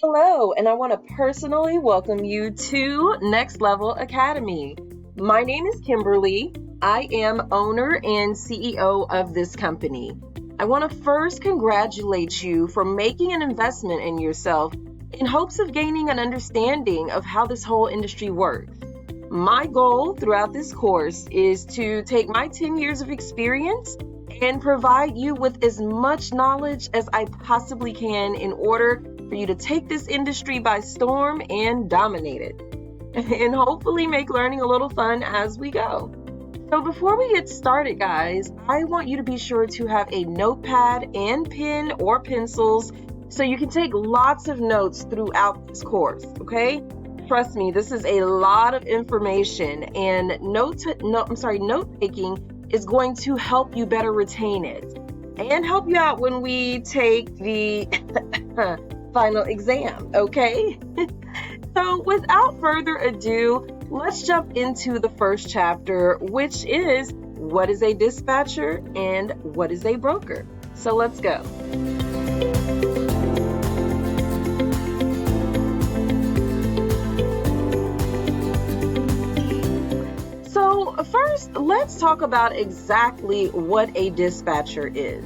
Hello, and I want to personally welcome you to Next Level Academy. My name is Kimberly. I am owner and CEO of this company. I want to first congratulate you for making an investment in yourself in hopes of gaining an understanding of how this whole industry works. My goal throughout this course is to take my 10 years of experience and provide you with as much knowledge as I possibly can in order for you to take this industry by storm and dominate it, and hopefully make learning a little fun as we go. So before we get started, guys, I want you to be sure to have a notepad and pen or pencils so you can take lots of notes throughout this course, okay? Trust me, this is a lot of information, and note-taking is going to help you better retain it and help you out when we take the final exam, okay? So without further ado, let's jump into the first chapter, which is what is a dispatcher and what is a broker. So let's go. So first, let's talk about exactly what a dispatcher is.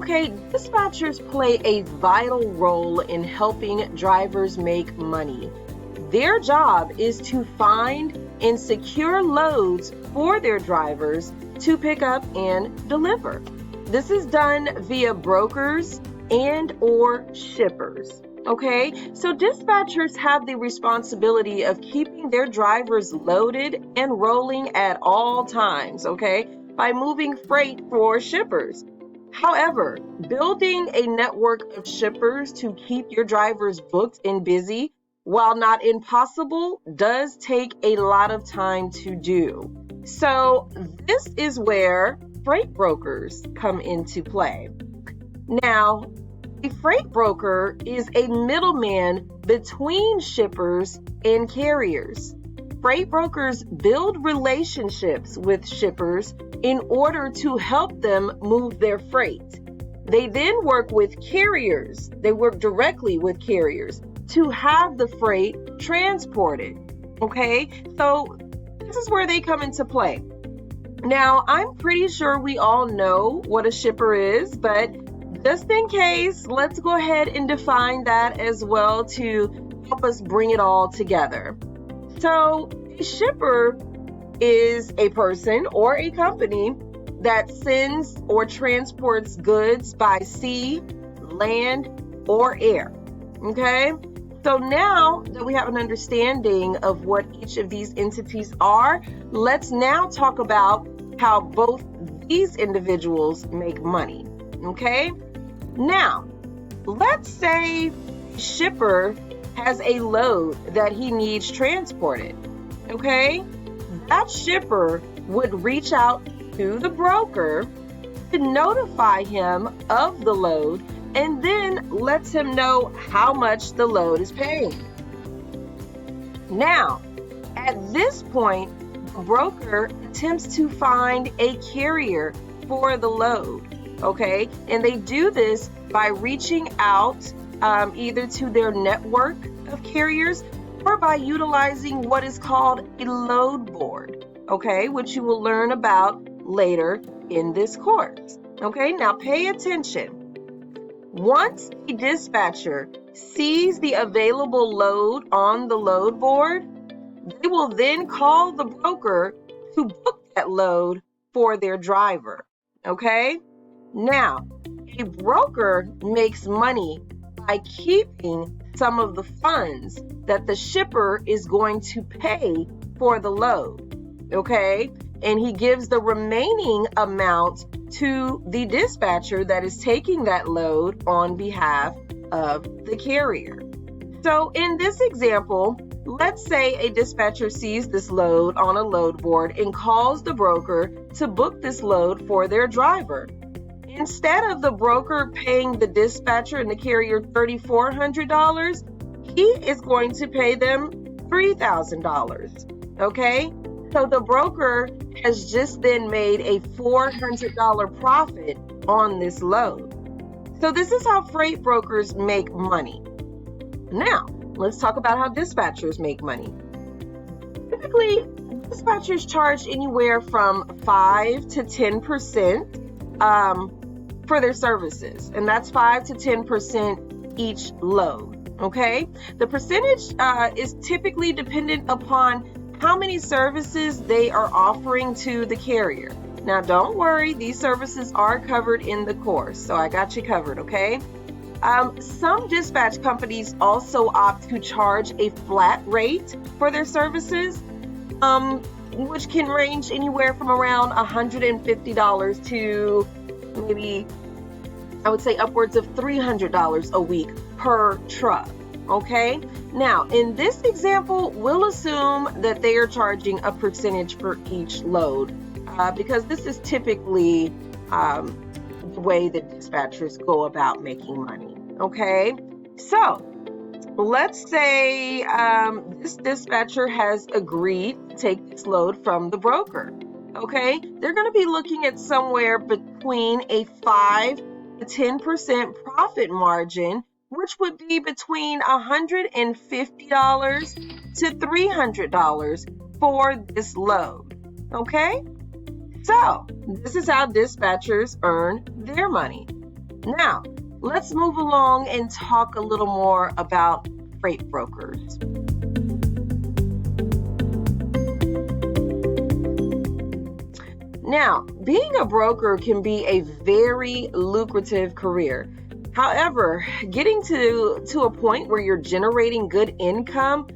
Okay, dispatchers play a vital role in helping drivers make money. Their job is to find and secure loads for their drivers to pick up and deliver. This is done via brokers and or shippers. Okay, so dispatchers have the responsibility of keeping their drivers loaded and rolling at all times, okay, by moving freight for shippers. However, building a network of shippers to keep your drivers booked and busy, while not impossible, does take a lot of time to do. So this is where freight brokers come into play. Now, a freight broker is a middleman between shippers and carriers. Freight brokers build relationships with shippers in order to help them move their freight. They then work with carriers. They work directly with carriers to have the freight transported. Okay, so this is where they come into play. Now, I'm pretty sure we all know what a shipper is, but just in case, let's go ahead and define that as well to help us bring it all together. So, a shipper is a person or a company that sends or transports goods by sea, land, or air. Okay? So now that we have an understanding of what each of these entities are, let's now talk about how both these individuals make money. Okay? Now, let's say a shipper has a load that he needs transported. Okay? That shipper would reach out to the broker to notify him of the load and then lets him know how much the load is paying. Now, at this point, the broker attempts to find a carrier for the load. Okay, and they do this by reaching out either to their network of carriers or by utilizing what is called a load board, okay, which you will learn about later in this course. Okay, now pay attention. Once a dispatcher sees the available load on the load board, they will then call the broker to book that load for their driver. Okay? Now, a broker makes money by keeping some of the funds that the shipper is going to pay for the load, okay? And he gives the remaining amount to the dispatcher that is taking that load on behalf of the carrier. So in this example, let's say a dispatcher sees this load on a load board and calls the broker to book this load for their driver. Instead of the broker paying the dispatcher and the carrier $3,400, he is going to pay them $3,000. Okay? So the broker has just then made a $400 profit on this load. So this is how freight brokers make money. Now, let's talk about how dispatchers make money. Typically, dispatchers charge anywhere from 5 to 10% for their services, and that's 5 to 10% each load, okay? The percentage is typically dependent upon how many services they are offering to the carrier. Now, don't worry, these services are covered in the course, so I got you covered, okay? Some dispatch companies also opt to charge a flat rate for their services, which can range anywhere from around $150 to maybe, I would say, upwards of $300 a week per truck, okay? Now, in this example, we'll assume that they are charging a percentage for each load, because this is typically the way that dispatchers go about making money, okay? So, let's say this dispatcher has agreed to take this load from the broker, okay? They're going to be looking at somewhere between a 5 to 10% profit margin, which would be between $150 to $300 for this load, okay? So, this is how dispatchers earn their money. Now, let's move along and talk a little more about freight brokers. Now, being a broker can be a very lucrative career. However, getting to a point where you're generating good income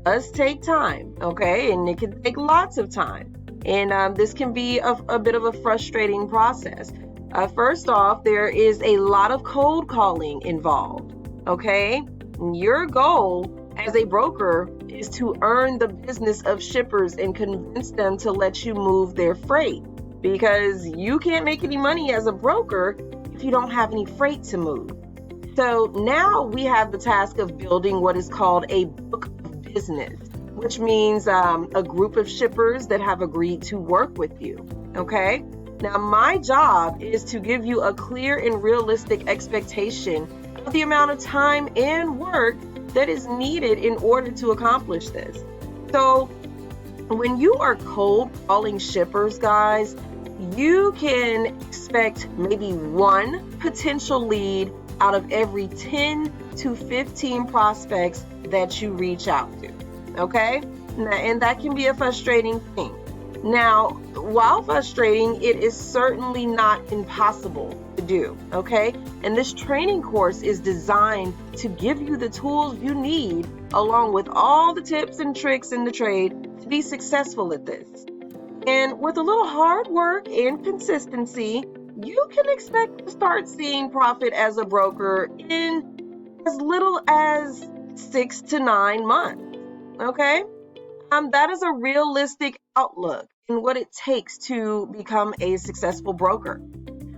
does take time, okay? And it can take lots of time. And this can be a bit of a frustrating process. First off, there is a lot of cold calling involved, okay? Your goal as a broker is to earn the business of shippers and convince them to let you move their freight, because you can't make any money as a broker if you don't have any freight to move. So now we have the task of building what is called a book of business, which means a group of shippers that have agreed to work with you, okay? Now, my job is to give you a clear and realistic expectation of the amount of time and work that is needed in order to accomplish this. So, when you are cold calling shippers, guys, you can expect maybe one potential lead out of every 10 to 15 prospects that you reach out to, okay? And that can be a frustrating thing. Now, while frustrating, it is certainly not impossible to do, okay? And this training course is designed to give you the tools you need, along with all the tips and tricks in the trade, to be successful at this. And with a little hard work and consistency, you can expect to start seeing profit as a broker in as little as 6 to 9 months, okay? That is a realistic outlook in what it takes to become a successful broker.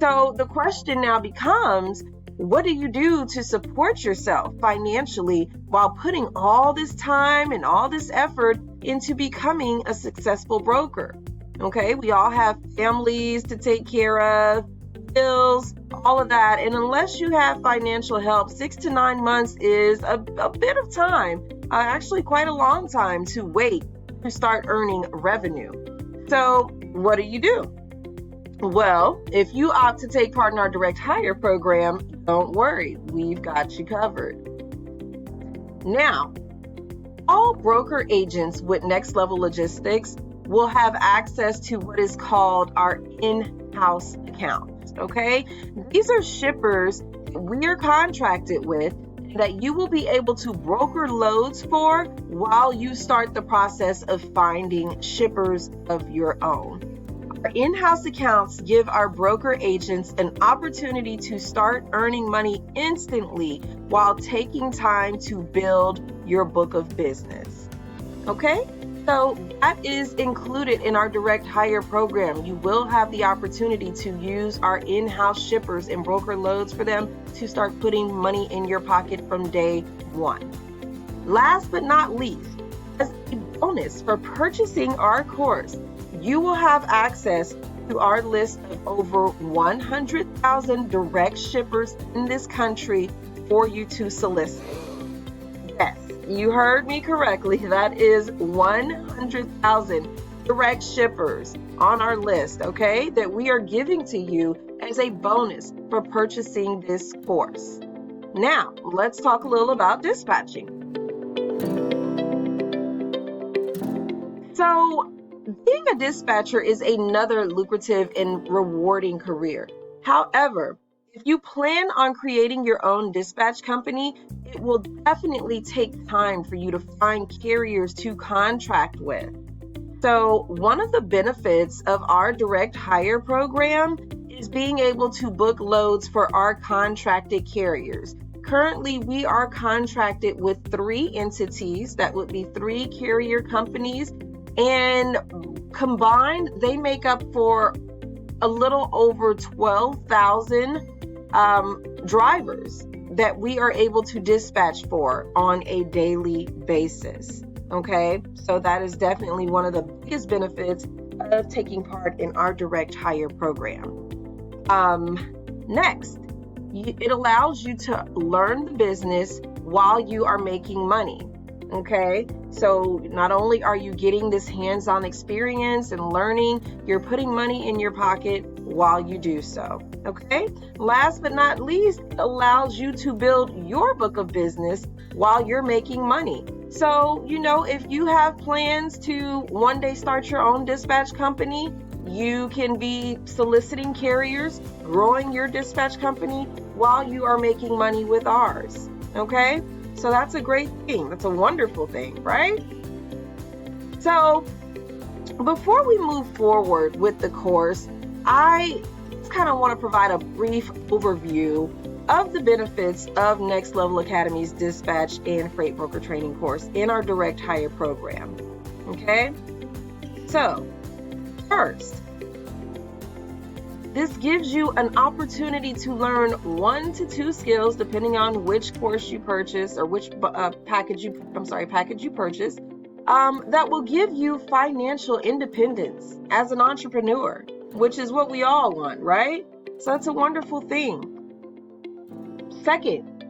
So the question now becomes, what do you do to support yourself financially while putting all this time and all this effort into becoming a successful broker? Okay, we all have families to take care of, bills, all of that. And unless you have financial help, 6 to 9 months is a bit of time, actually quite a long time to wait to start earning revenue. So what do? Well, if you opt to take part in our direct hire program, don't worry, we've got you covered. Now, all broker agents with Next Level Logistics will have access to what is called our in-house accounts, okay? These are shippers we are contracted with that you will be able to broker loads for while you start the process of finding shippers of your own. Our in-house accounts give our broker agents an opportunity to start earning money instantly while taking time to build your book of business. Okay? So that is included in our direct hire program. You will have the opportunity to use our in-house shippers and broker loads for them to start putting money in your pocket from day one. Last but not least, as a bonus for purchasing our course, you will have access to to our list of over 100,000 direct shippers in this country for you to solicit. Yes, you heard me correctly. That is 100,000 direct shippers on our list, okay, that we are giving to you as a bonus for purchasing this course. Now, let's talk a little about dispatching. So, being a dispatcher is another lucrative and rewarding career. However, if you plan on creating your own dispatch company, it will definitely take time for you to find carriers to contract with. So, one of the benefits of our direct hire program is being able to book loads for our contracted carriers. Currently, we are contracted with 3 entities. That would be 3 carrier companies, and combined, they make up for a little over 12,000 drivers that we are able to dispatch for on a daily basis. Okay, so that is definitely one of the biggest benefits of taking part in our direct hire program. Next, it allows you to learn the business while you are making money. Okay, so not only are you getting this hands-on experience and learning, you're putting money in your pocket while you do so. Okay, last but not least, it allows you to build your book of business while you're making money. So, if you have plans to one day start your own dispatch company, you can be soliciting carriers, growing your dispatch company while you are making money with ours. Okay? So that's a great thing. That's a wonderful thing, right? So before we move forward with the course, I just kind of want to provide a brief overview of the benefits of Next Level Academy's dispatch and freight broker training course in our direct hire program. Okay? So, first, this gives you an opportunity to learn 1 to 2 skills depending on which course you purchase or which package you purchase, that will give you financial independence as an entrepreneur, which is what we all want, right? So that's a wonderful thing. Second,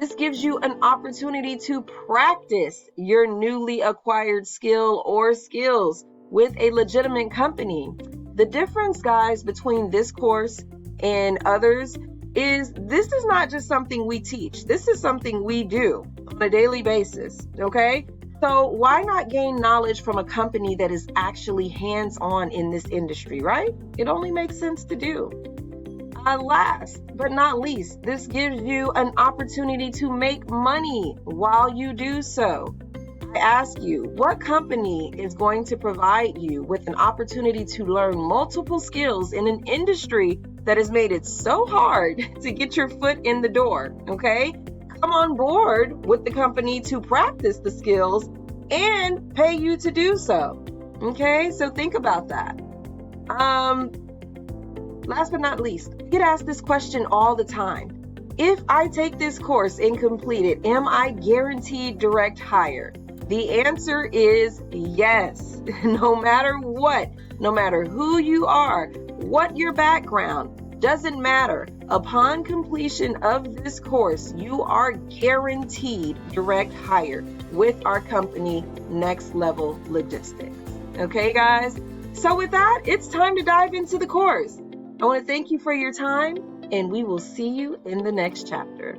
this gives you an opportunity to practice your newly acquired skill or skills with a legitimate company. The difference, guys, between this course and others is this is not just something we teach. This is something we do on a daily basis, okay? So why not gain knowledge from a company that is actually hands-on in this industry, right? It only makes sense to do. Last but not least, this gives you an opportunity to make money while you do so. I ask you, what company is going to provide you with an opportunity to learn multiple skills in an industry that has made it so hard to get your foot in the door, okay? Come on board with the company to practice the skills and pay you to do so, okay? So think about that. Last but not least, I get asked this question all the time. If I take this course and complete it, am I guaranteed direct hire? The answer is yes. No matter what, no matter who you are, what your background, doesn't matter. Upon completion of this course, you are guaranteed direct hire with our company, Next Level Logistics. Okay, guys? So with that, it's time to dive into the course. I want to thank you for your time, and we will see you in the next chapter.